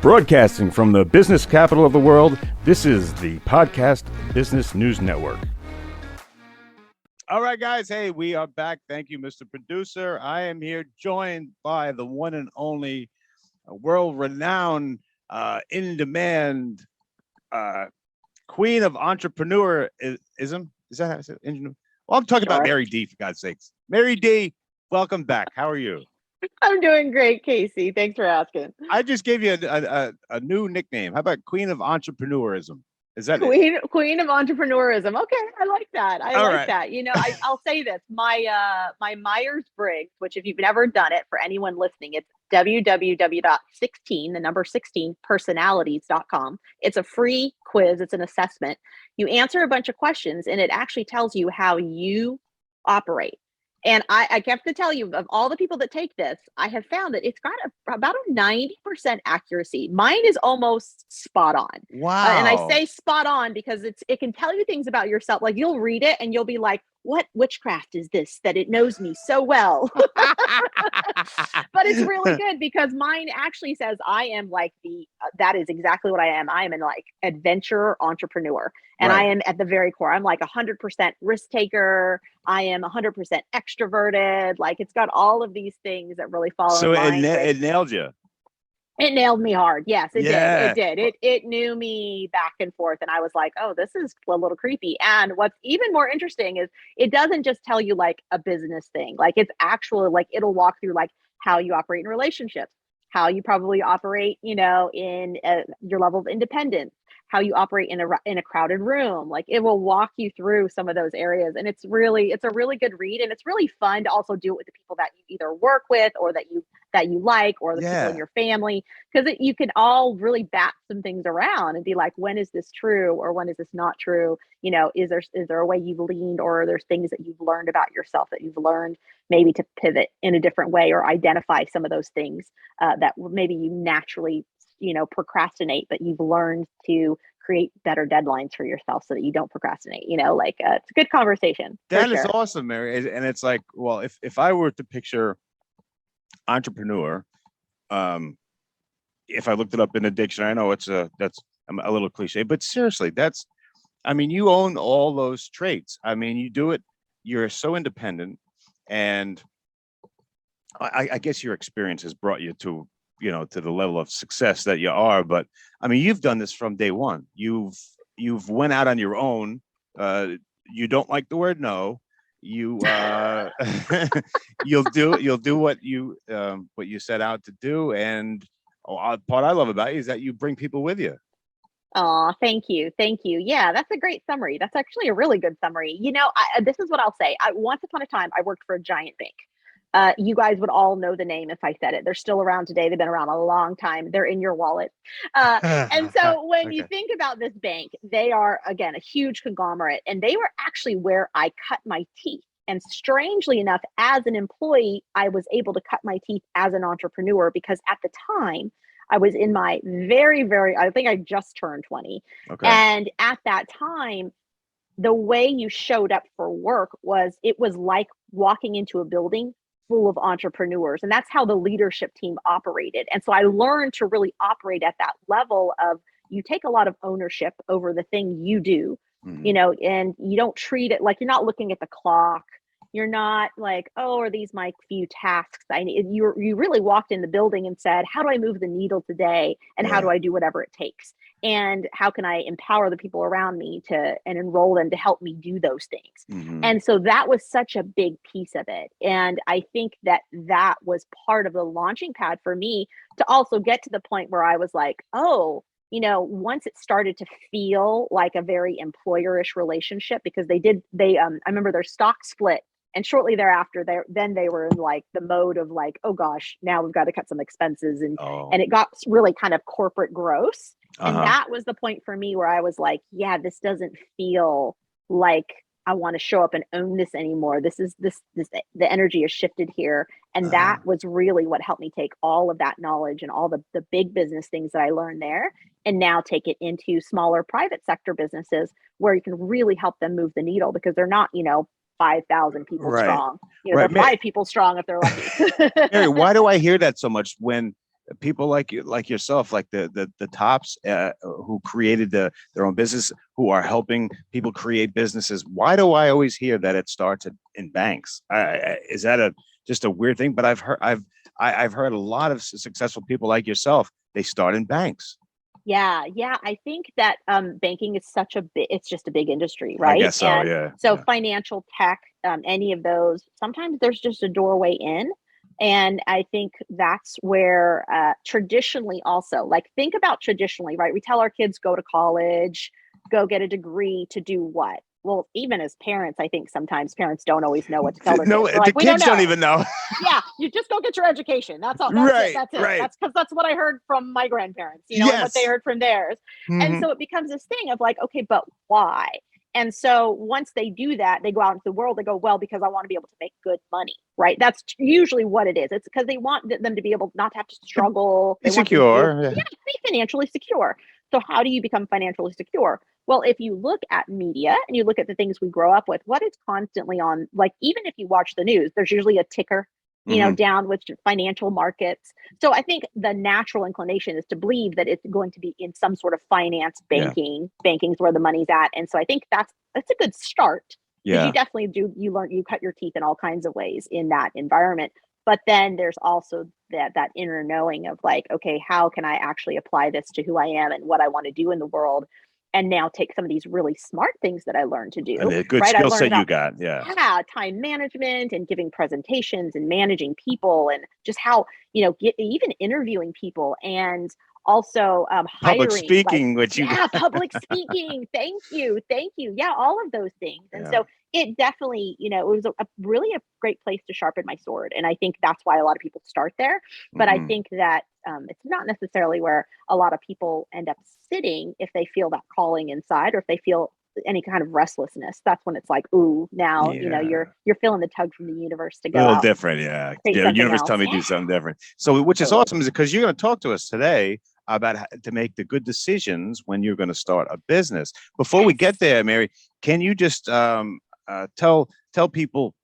Broadcasting from the business capital of the world, this is the Podcast Business News Network. All right, guys. Hey, we are back. Thank you, Mr. Producer. I am here joined by the one and only world-renowned, in-demand queen of entrepreneurism. Is that how it's engineer? Well, I'm talking about Mary D, for God's sakes. Mary D, welcome back. How are you? I'm doing great, Casey. Thanks for asking. I just gave you a new nickname. How about Queen of Entrepreneurism? Is that Queen of Entrepreneurism? Okay, I like that. I like that. You know, I'll say this. My Myers-Briggs, which if you've never done it, for anyone listening, it's www.16personalities.com. It's a free quiz. It's an assessment. You answer a bunch of questions, and it actually tells you how you operate. And I have to tell you, of all the people that take this, I have found that it's got about a 90% accuracy. Mine is almost spot on. Wow. And I say spot on because it can tell you things about yourself. Like you'll read it and you'll be like, what witchcraft is this that it knows me so well? But it's really good because mine actually says I am like that is exactly what I am. I am an like adventure entrepreneur. And right. I am at the very core. I'm like 100% risk taker. I am 100% extroverted. Like it's got all of these things that really fall in line. So it nailed you. It nailed me hard. Yes, it did. It knew me back and forth. And I was like, oh, this is a little creepy. And what's even more interesting is it doesn't just tell you like a business thing. Like it's actually like it'll walk through like how you operate in relationships, how you probably operate, you know, in your level of independence, how you operate in a crowded room. Like it will walk you through some of those areas. And it's a really good read. And it's really fun to also do it with the people that you either work with or that you like, or the people in your family, because you can all really bat some things around and be like, when is this true? Or when is this not true? You know, is there a way you've leaned, or there's things that you've learned about yourself that you've learned maybe to pivot in a different way, or identify some of those things that maybe you naturally, you know, procrastinate, but you've learned to create better deadlines for yourself so that you don't procrastinate, you know, like it's a good conversation. That is awesome, Mary. And it's like, well, if I were to picture entrepreneur, if I looked it up in a dictionary, I know that's a little cliche, but seriously, you own all those traits. I mean, you do it, you're so independent, and I guess your experience has brought you to the level of success that you are. But I mean, you've done this from day one. You've went out on your own. You don't like the word no. You you'll do what you set out to do. And part I love about you is that you bring people with you. Oh, thank you. Yeah, that's a great summary. That's actually a really good summary. You know, this is what I'll say. Once upon a time, I worked for a giant bank. You guys would all know the name if I said it. They're still around today. They've been around a long time. They're in your wallet. And so when you think about this bank, they are, again, a huge conglomerate. And they were actually where I cut my teeth. And strangely enough, as an employee, I was able to cut my teeth as an entrepreneur because at the time, I was in my I think I just turned 20. Okay. And at that time, the way you showed up for work was like walking into a building full of entrepreneurs. And that's how the leadership team operated. And so I learned to really operate at that level of you take a lot of ownership over the thing you do, you know, and you don't treat it like you're not looking at the clock. You're not like, oh, are these my few tasks? You really walked in the building and said, how do I move the needle today? And how do I do whatever it takes? And how can I empower the people around me and enroll them to help me do those things? And so that was such a big piece of it. And I think that was part of the launching pad for me to also get to the point where I was like, oh, you know, once it started to feel like a very employerish relationship, because I remember their stock split. And shortly thereafter, they were in like the mode of like, oh gosh, now we've got to cut some expenses. And it got really kind of corporate gross. And that was the point for me where I was like, yeah, this doesn't feel like I want to show up and own this anymore. The energy has shifted here. And that was really what helped me take all of that knowledge and all the big business things that I learned there and now take it into smaller private sector businesses where you can really help them move the needle because they're not, 5,000 people strong. They're 5 people strong if they're lucky. Mary, why do I hear that so much when people like you, like yourself, like the tops who created their own business, who are helping people create businesses. Why do I always hear that it starts in banks? Is that just a weird thing? But I've heard a lot of successful people like yourself. They start in banks. Yeah, yeah. I think that banking is such a big, it's just a big industry, I right? guess so. And Yeah. so Yeah. financial tech, any of those, sometimes there's just a doorway in. And I think that's where traditionally also, like think about traditionally, right? We tell our kids go to college, go get a degree to do what? Well, even as parents, I think sometimes parents don't always know what to tell their No, kids. They're the like, we don't kids don't know. even know. Yeah, you just go get your education. That's all. That's it. Right. That's it. Right. That's because that's what I heard from my grandparents, and what they Yes. heard from theirs. And Hmm. so it becomes this thing of like, okay, but why? And so once they do that, they go out into the world. They go, well, because I want to be able to make good money, right? That's usually what it is. It's because they want them to be able not to have to struggle. Be They want them to be able, secure. Yeah. yeah, be financially secure. So how do you become financially secure? Well, if you look at media and you look at the things we grow up with, what is constantly on, like, even if you watch the news, there's usually a ticker, Hmm. down with financial markets. So I think the natural inclination is to believe that it's going to be in some sort of finance, Yeah. banking's where the money's at. And so I think that's a good start, because you Yeah. definitely you cut your teeth in all kinds of ways in that environment. But then there's also that inner knowing of like, okay, how can I actually apply this to who I am and what I want to do in the world? And now take some of these really smart things that I learned to And do, a good right? I skill learned set you about, got. Yeah. yeah, time management and giving presentations and managing people, and just how, even interviewing people, and also Public hiring, like, speaking, which you got. yeah, public speaking. Thank you. Yeah, all of those things. And Yeah. so it definitely, it was really a great place to sharpen my sword. And I think that's why a lot of people start there. But I Hmm. think that it's not necessarily where a lot of people end up sitting if they feel that calling inside, or if they feel any kind of restlessness. That's when it's like, ooh, now, Yeah. you're feeling the tug from the universe to A go little out and different, yeah. create Yeah, something universe else. tell me to Yeah, do something different. So, which is totally. awesome, is because you're going to talk to us today about how to make the good decisions when you're going to start a business. Before we get Yes. there, Mary, can you just tell people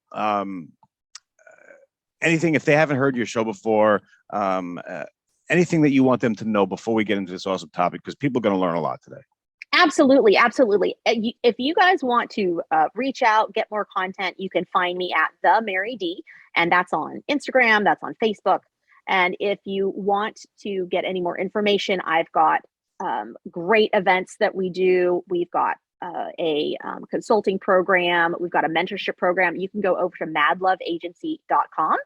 anything if they haven't heard your show before, um, uh, anything that you want them to know before we get into this awesome topic? Because people are going to learn a lot today. Absolutely, absolutely. If you guys want to reach out, get more content, you can find me at the Mary D, and that's on Instagram, that's on Facebook. And if you want to get any more information, I've got great events that we do. We've got a consulting program, we've got a mentorship program. You can go over to madloveagency.com.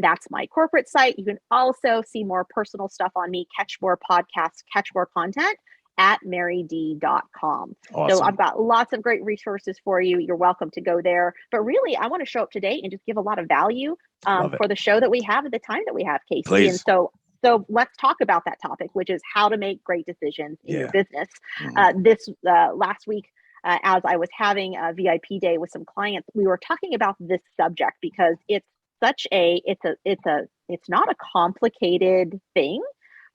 That's my corporate site. You can also see more personal stuff on me, catch more podcasts, catch more content at maryd.com. So I've Awesome. got lots of great resources for you. You're welcome to go there. But really, I want to show up today and just give a lot of value Love it. for the show that we have at the time that we have, Casey. And Please. so let's talk about that topic, which is how to make great decisions in your Yeah. business. Hmm. This last week, as I was having a VIP day with some clients, we were talking about this subject because it's not a complicated thing,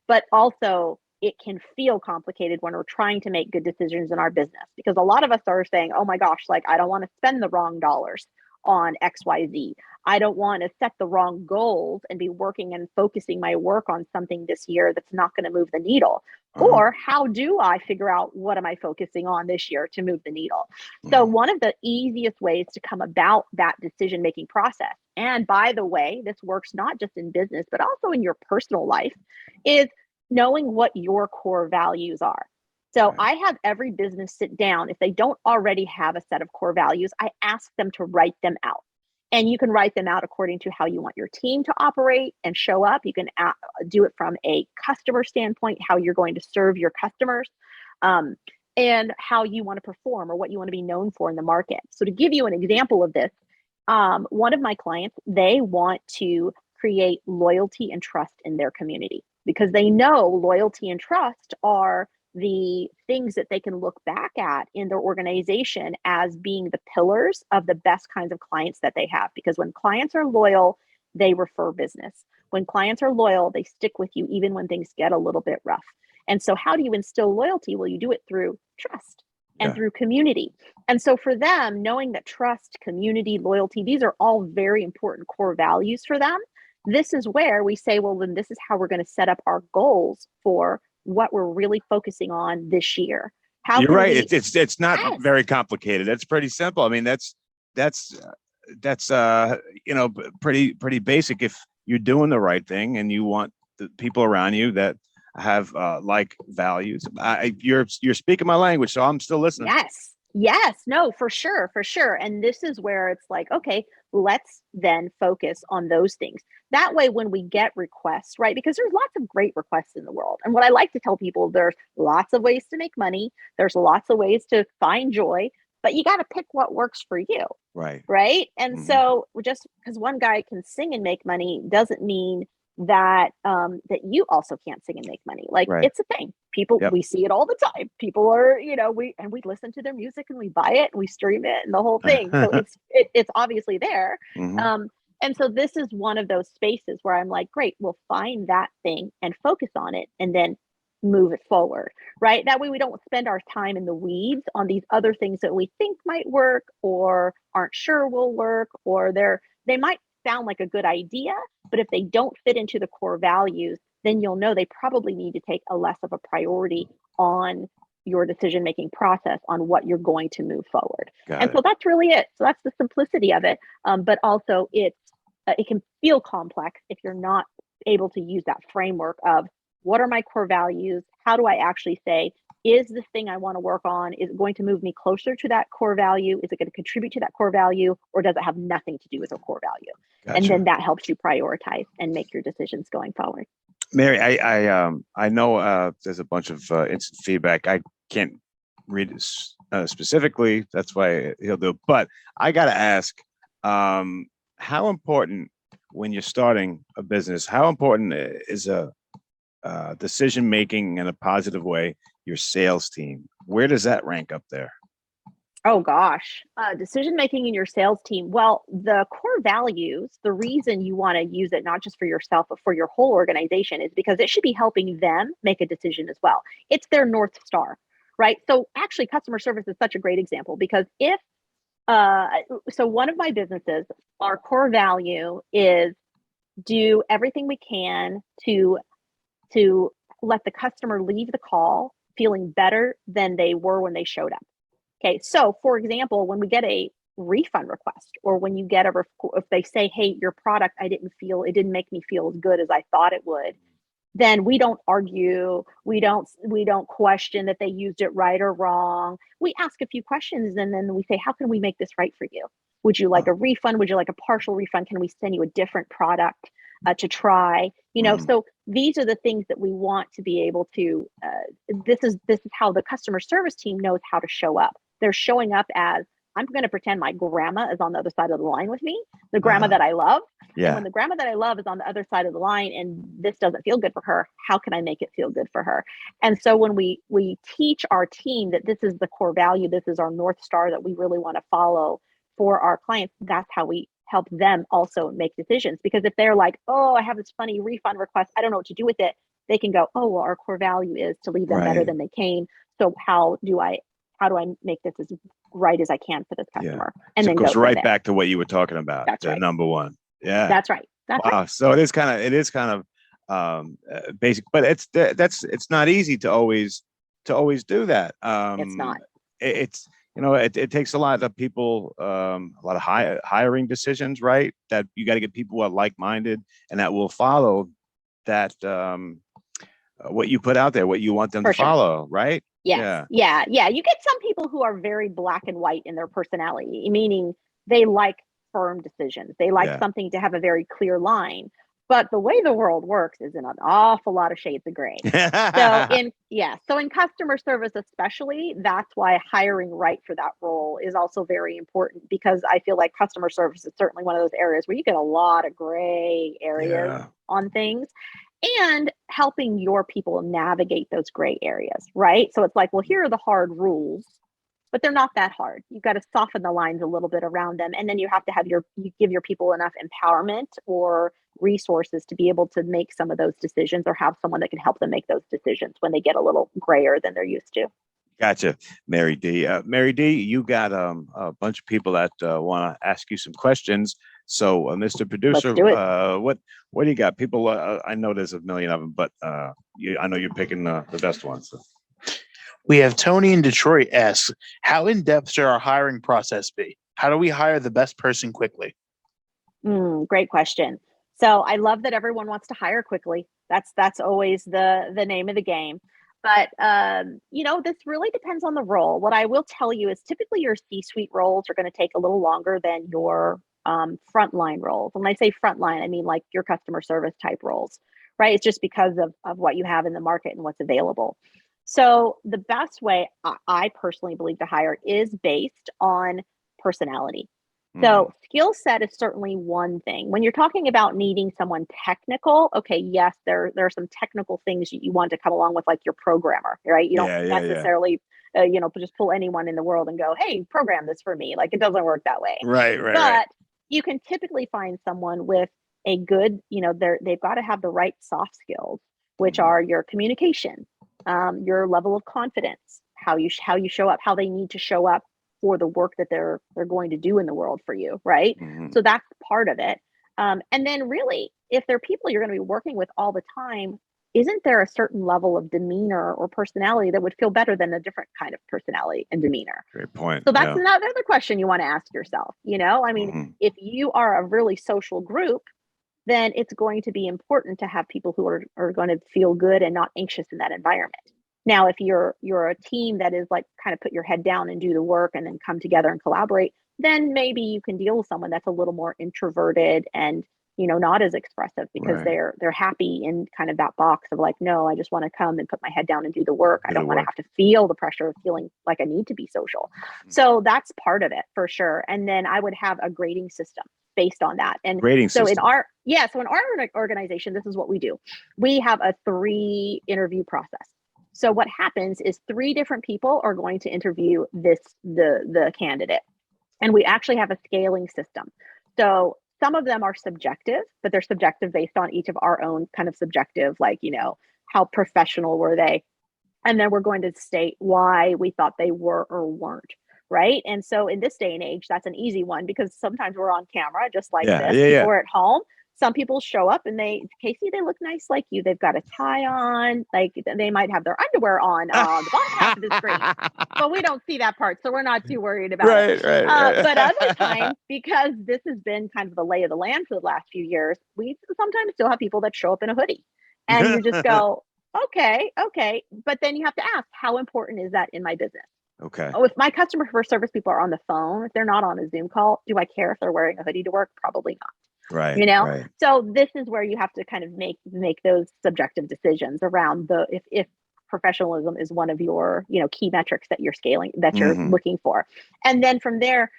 but also it can feel complicated when we're trying to make good decisions in our business, because a lot of us are saying, oh my gosh, like, I don't want to spend the wrong dollars on XYZ. I don't want to set the wrong goals and be working and focusing my work on something this year that's not going to move the needle. Uh-huh. Or how do I figure out what am I focusing on this year to move the needle? So Hmm. one of the easiest ways to come about that decision making process, and by the way, this works not just in business, but also in your personal life, is knowing what your core values are. So Right. I have every business sit down. If they don't already have a set of core values, I ask them to write them out. And you can write them out according to how you want your team to operate and show up. You can do it from a customer standpoint, how you're going to serve your customers, um, and how you want to perform or what you want to be known for in the market. So to give you an example of this, one of my clients, they want to create loyalty and trust in their community, because they know loyalty and trust are the things that they can look back at in their organization as being the pillars of the best kinds of clients that they have. Because when clients are loyal, they refer business. When clients are loyal, they stick with you even when things get a little bit rough. And so, how do you instill loyalty? Well, you do it through trust and Yeah. through community. And so, for them, knowing that trust, community, loyalty, these are all very important core values for them, this is where we say, well, then this is how we're going to set up our goals for what we're really focusing on this year. How You're can right. we? It's not Yes. very complicated. It's pretty simple. I mean, that's pretty basic. If you're doing the right thing and you want the people around you that have like values, you're speaking my language, so I'm still listening. Yes, no, for sure, for sure. And this is where it's like, okay, let's then focus on those things. That way, when we get requests, right? Because there's lots of great requests in the world. And what I like to tell people, there's lots of ways to make money, there's lots of ways to find joy, but you got to pick what works for you. Right. Right. And Mhm. so just because one guy can sing and make money doesn't mean that that you also can't sing and make money. Like, Right. it's a thing. People, Yep. we see it all the time. People are, we listen to their music and we buy it and we stream it and the whole thing. So it's obviously there. Mhm. And so this is one of those spaces where I'm like, great, we'll find that thing and focus on it and then move it forward, right? That way we don't spend our time in the weeds on these other things that we think might work or aren't sure will work, or they might sound like a good idea, but if they don't fit into the core values, then you'll know they probably need to take a less of a priority on your decision making process on what you're going to move forward. Got And it. so that's really it. So that's the simplicity of it. But also it can feel complex if you're not able to use that framework of what are my core values? How do I actually say, is this thing I want to work on, is it going to move me closer to that core value? Is it going to contribute to that core value, or does it have nothing to do with a core value? And then Gotcha. that helps you prioritize and make your decisions going forward. Mary, I know there's a bunch of instant feedback. I can't read it specifically. That's why he'll do. But I got to ask, how important when you're starting a business, how important is a decision making in a positive way, your sales team? Where does that rank up there? Oh gosh, decision making in your sales team. Well, the core values, the reason you want to use it not just for yourself but for your whole organization is because it should be helping them make a decision as well. It's their North Star, right? So actually, customer service is such a great example because if uh, so one of my businesses, our core value is do everything we can to let the customer leave the call feeling better than they were when they showed up. Okay, so for example, when we get a refund request or when you get if they say, hey, your product, it didn't make me feel as good as I thought it would, then we don't argue, we don't question that they used it right or wrong. We ask a few questions and then we say, how can we make this right for you? Would you like a refund? Would you like a partial refund? Can we send you a different product to try? So these are the things that we want to be able to. This is how the customer service team knows how to show up. They're showing up as, I'm going to pretend my grandma is on the other side of the line with me, the grandma that I love. And Yeah. when the grandma that I love is on the other side of the line and this doesn't feel good for her, how can I make it feel good for her? And so when we teach our team that this is the core value, this is our North Star that we really want to follow for our clients, that's how we help them also make decisions. Because if they're like, oh, I have this funny refund request, I don't know what to do with it, they can go, oh, well, our core value is to leave them better Right. than they came. So how do I make this as right as I can for this customer? And So then it goes go right from there. back to what you were talking about. That's The right. number one. Yeah. That's right. That's right. Wow. So it is kind of basic, but it's not easy to always do that. It's not. It's it takes a lot of people, a lot of hiring decisions, right? That you got to get people who are like-minded and that will follow that, what you put out there, what you want them For to sure. follow, right? Yes. Yeah. You get some people who are very black and white in their personality, meaning they like firm decisions. They like Yeah. something to have a very clear line. But the way the world works is in an awful lot of shades of gray. So in customer service especially, that's why hiring right for that role is also very important, because I feel like customer service is certainly one of those areas where you get a lot of gray areas Yeah. on things, and helping your people navigate those gray areas, right? So it's like, well, here are the hard rules, but they're not that hard. You've got to soften the lines a little bit around them. And then you have to have you give your people enough empowerment or resources to be able to make some of those decisions, or have someone that can help them make those decisions when they get a little grayer than they're used to. Gotcha, Mary D. Mary D, you got a bunch of people that want to ask you some questions. So, Mr. Producer, do it. what do you got? People, I know there's a million of them, but I know you're picking the best ones. So. We have Tony in Detroit asks, how in depth should our hiring process be? How do we hire the best person quickly? Great question. So I love that everyone wants to hire quickly. That's always the name of the game. But this really depends on the role. What I will tell you is typically your C-suite roles are going to take a little longer than your frontline roles. When I say frontline, I mean like your customer service type roles, right? It's just because of what you have in the market and what's available. So the best way I personally believe to hire is based on personality. So skill set is certainly one thing. When you're talking about needing someone technical, okay, yes, there are some technical things you want to come along with, like your programmer, right? You don't necessarily, just pull anyone in the world and go, hey, program this for me. Like it doesn't work that way. Right. But you can typically find someone with a good, they've got to have the right soft skills, which are your communication, your level of confidence, how you show up, how they need to show up for the work that they're going to do in the world for you, right? So that's part of it. And then really, if they're people you're going to be working with all the time, isn't there a certain level of demeanor or personality that would feel better than a different kind of personality and demeanor? Great point. So that's another question you want to ask yourself. If you are a really social group, then it's going to be important to have people who are going to feel good and not anxious in that environment. Now, if you're a team that is like kind of put your head down and do the work and then come together and collaborate, then maybe you can deal with someone that's a little more introverted and not as expressive because they're happy in kind of that box of like, no, I just want to come and put my head down and do the work. I don't want to have to feel the pressure of feeling like I need to be social. So that's part of it for sure. And then I would have a grading system based on that. And so in our organization, this is what we do. We have a 3 interview process. So what happens is 3 different people are going to interview the candidate. And we actually have a scaling system. So some of them are subjective, but they're subjective based on each of our own kind of subjective, like, how professional were they? And then we're going to state why we thought they were or weren't. Right. And so in this day and age, that's an easy one because sometimes we're on camera, just like this. People are at home. Some people show up and Casey, they look nice like you. They've got a tie on, like they might have their underwear on the bottom half of the screen, but we don't see that part. So we're not too worried about it. But other times, because this has been kind of the lay of the land for the last few years, we sometimes still have people that show up in a hoodie and you just go, okay. But then you have to ask, how important is that in my business? Okay. Oh, if my customer service people are on the phone, if they're not on a Zoom call, do I care if they're wearing a hoodie to work? Probably not. Right. So this is where you have to kind of make those subjective decisions around if professionalism is one of your key metrics that you're scaling, that you're looking for. And then from there,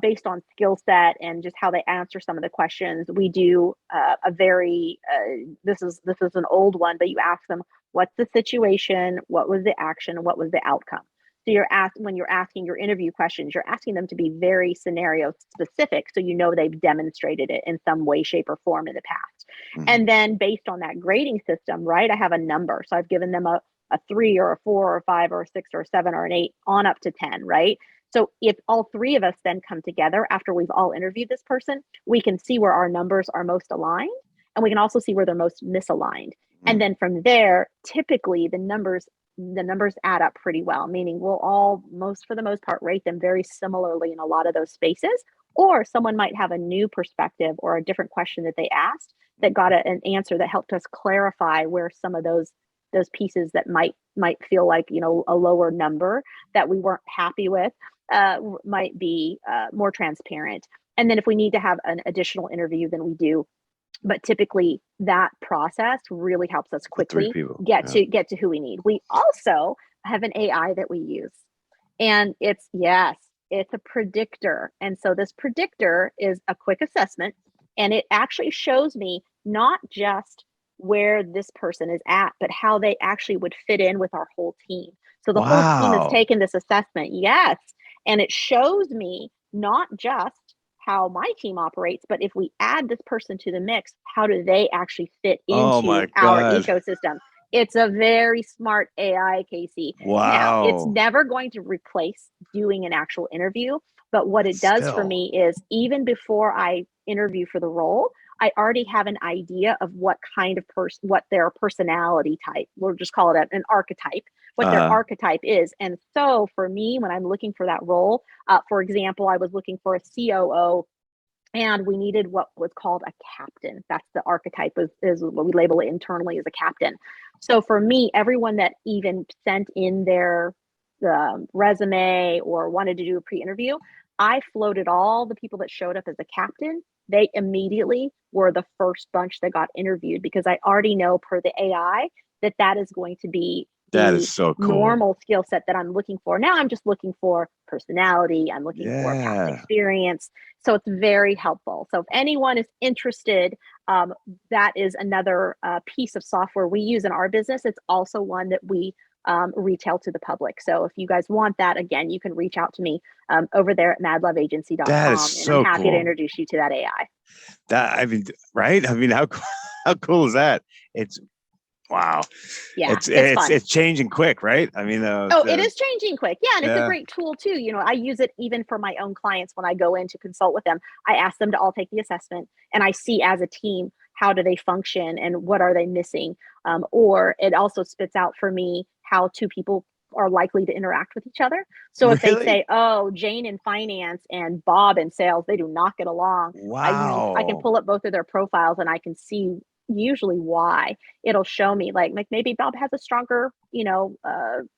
based on skill set and just how they answer some of the questions, we do a very this is an old one, but you ask them, what's the situation, what was the action, and what was the outcome? So when you're asking your interview questions, you're asking them to be very scenario specific, so they've demonstrated it in some way, shape, or form in the past. And then based on that grading system, right, I have a number. So I've given them a 3 or a 4 or a 5 or a 6 or a 7 or an 8 on up to 10, right? So if all 3 of us then come together after we've all interviewed this person, we can see where our numbers are most aligned, and we can also see where they're most misaligned. And then from there, typically the numbers add up pretty well, meaning we'll all, for the most part, rate them very similarly in a lot of those spaces. Or someone might have a new perspective or a different question that they asked that got an answer that helped us clarify where some of those pieces that might feel like a lower number that we weren't happy with might be more transparent. And then if we need to have an additional interview, then we do. But typically that process really helps us quickly get to who we need. We also have an AI that we use, and it's a predictor. And so this predictor is a quick assessment, and it actually shows me not just where this person is at, but how they actually would fit in with our whole team. So the whole team has taken this assessment. Yes. And it shows me not just how my team operates, but if we add this person to the mix, how do they actually fit into our ecosystem? It's a very smart AI, Casey. Now, it's Wow. never going to replace doing an actual interview, but what it does for Still. me is even before I interview for the role, I already have an idea of what kind of person, what their personality type, we'll just call it an archetype, what their Uh, archetype is. And so for me, when I'm looking for that role, for example, I was looking for a COO and we needed what was called a captain. That's the archetype, is what we label it internally as a captain. So for me, everyone that even sent in their resume or wanted to do a pre-interview, I floated all the people that showed up as a captain. They immediately were the first bunch that got interviewed because I already know per the AI that that is going to be that the is so cool. normal skill set that I'm looking for. Now I'm just looking for personality. I'm looking for past Yeah. experience. So it's very helpful. So if anyone is interested, that is another piece of software we use in our business. It's also one that we retail to the public. So if you guys want that, again, you can reach out to me over there at That is madloveagency.com, and I'm so happy to cool. introduce you to that AI. That, I mean, right? I mean, how cool is that? It's wow. Yeah, it's It's fun. it's changing quick, right? I mean, Oh, it is changing quick. Yeah, and it's a yeah. great tool too. You know, I use it even for my own clients when I go in to consult with them. I ask them to all take the assessment and I see as a team how do they function and what are they missing. Or it also spits out for me how two people are likely to interact with each other. So if they Really? say, "Oh, Jane in finance and Bob in sales, they do not get along," I can Wow. pull up both of their profiles and I can see usually why. It'll show me like maybe Bob has a stronger,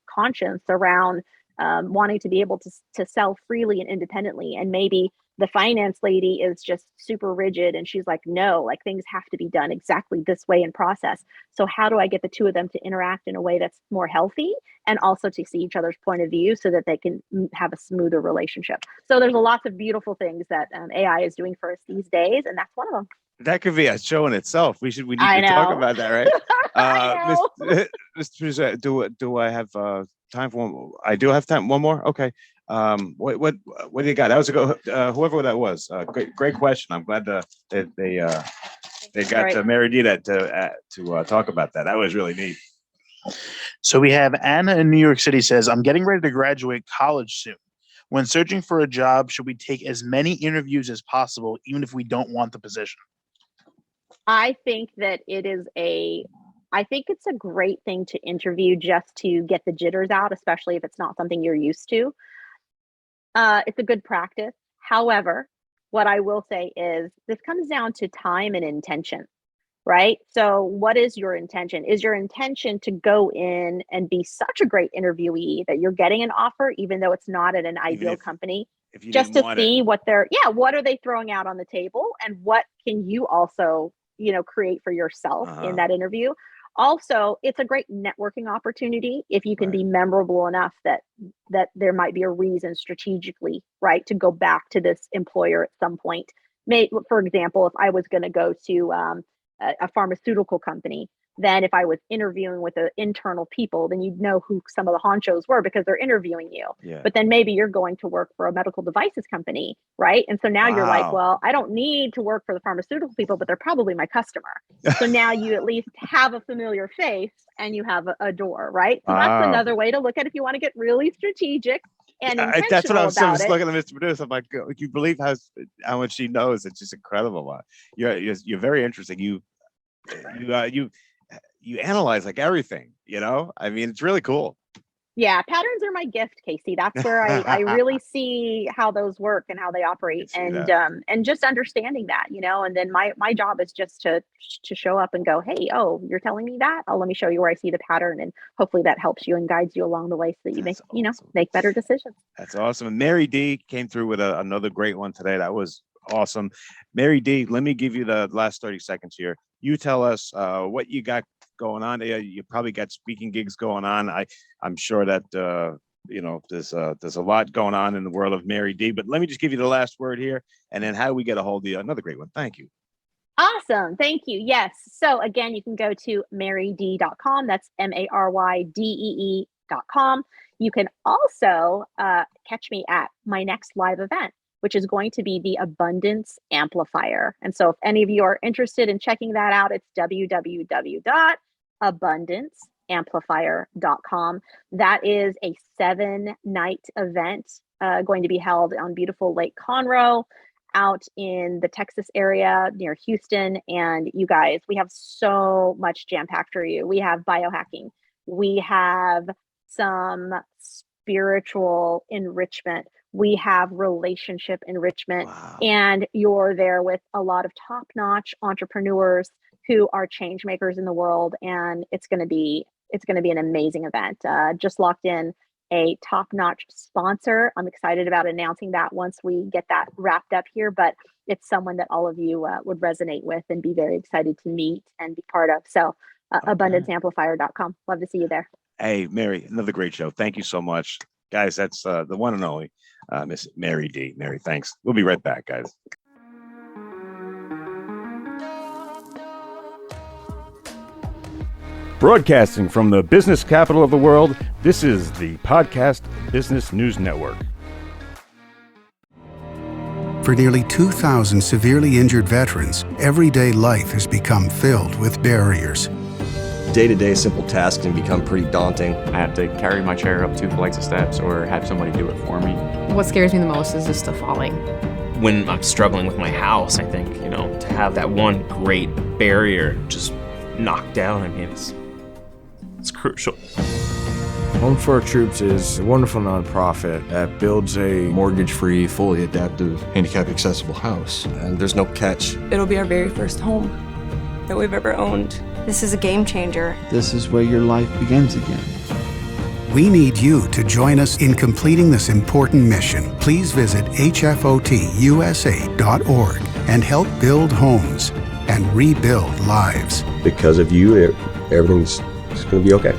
conscience around wanting to be able to sell freely and independently, and maybe the finance lady is just super rigid and she's like, no, like things have to be done exactly this way in process. So how do I get the two of them to interact in a way that's more healthy and also to see each other's point of view so that they can have a smoother relationship? So there's a lots of beautiful things that AI is doing for us these days, and that's one of them. That could be a show in itself. We need I to talk know. about that, right? I know. Mr. Mr. Do I have time for one? I do have time. One more. Okay. What do you got? That was a go. Whoever that was. Great question. I'm glad that they got Right. Mary D to talk about that. That was really neat. So we have Anna in New York City says, I'm getting ready to graduate college soon. When searching for a job, should we take as many interviews as possible, even if we don't want the position? I think that I think it's a great thing to interview just to get the jitters out, especially if it's not something you're used to. It's a good practice. However, what I will say is this comes down to time and intention, right? So, what is your intention? Is your intention to go in and be such a great interviewee that you're getting an offer, even though it's not at an Even ideal company, if you just didn't to want it. see what are they throwing out on the table and what can you also, create for yourself in that interview? Also, it's a great networking opportunity if you can Right. be memorable enough that there might be a reason strategically, right, to go back to this employer at some point. For example, if I was going to go to a pharmaceutical company, then if I was interviewing with the internal people, then you'd know who some of the honchos were because they're interviewing you. Yeah. But then maybe you're going to work for a medical devices company, right? And so now you're like, Wow. well, I don't need to work for the pharmaceutical people, but they're probably my customer. So now you at least have a familiar face and you have a door, right? So that's Wow. another way to look at it if you want to get really strategic and That's what I intentional was about just it. looking at, Mr. Producer. I'm like, can you believe how much she knows? It's just incredible. You're very interesting. You analyze like everything. I mean, it's really cool. Yeah, patterns are my gift, Casey. That's where I really see how those work and how they operate, and just understanding that, and then my job is just to show up and go, hey, oh, you're telling me that? Oh, let me show you where I see the pattern, and hopefully that helps you and guides you along the way so that you That's make awesome. make better decisions. That's awesome. And Mary D came through with another great one today. That was awesome. Mary D, let me give you the last 30 seconds here. You tell us what you got going on. You probably got speaking gigs going on. I'm sure that there's a lot going on in the world of Mary D. But let me just give you the last word here, and then how do we get a hold of you? Another great one. Thank you. Awesome. Thank you. Yes. So again, you can go to marydee.com. That's MARYDEE.com. You can also catch me at my next live event, which is going to be the Abundance Amplifier. And so if any of you are interested in checking that out, it's www.abundanceamplifier.com. abundanceamplifier.com. That is a 7-night event going to be held on beautiful Lake Conroe out in the Texas area near Houston. And you guys, we have so much jam-packed for you. We have biohacking. We have some spiritual enrichment. We have relationship enrichment. Wow. And you're there with a lot of top-notch entrepreneurs who are change makers in the world. And it's going to be an amazing event. Just locked in a top-notch sponsor. I'm excited about announcing that once we get that wrapped up here, but it's someone that all of you would resonate with and be very excited to meet and be part of. So abundanceamplifier.com. Love to see you there. Hey, Mary, another great show. Thank you so much. Guys, that's the one and only Miss Mary D. Mary, thanks. We'll be right back, guys. Broadcasting from the business capital of the world, this is the Podcast Business News Network. For nearly 2,000 severely injured veterans, everyday life has become filled with barriers. Day-to-day simple tasks can become pretty daunting. I have to carry my chair up 2 flights of steps or have somebody do it for me. What scares me the most is just the falling. When I'm struggling with my house, I think, to have that one great barrier just knocked down, I mean, it's crucial. Home for Our Troops is a wonderful nonprofit that builds a Mortgage-free, fully adaptive, handicap-accessible house. And there's no catch. It'll be our very first home that we've ever owned. This is a game changer. This is where your life begins again. We need you to join us in completing this important mission. Please visit hfotusa.org and help build homes and rebuild lives. Because of you, everything's going to be okay.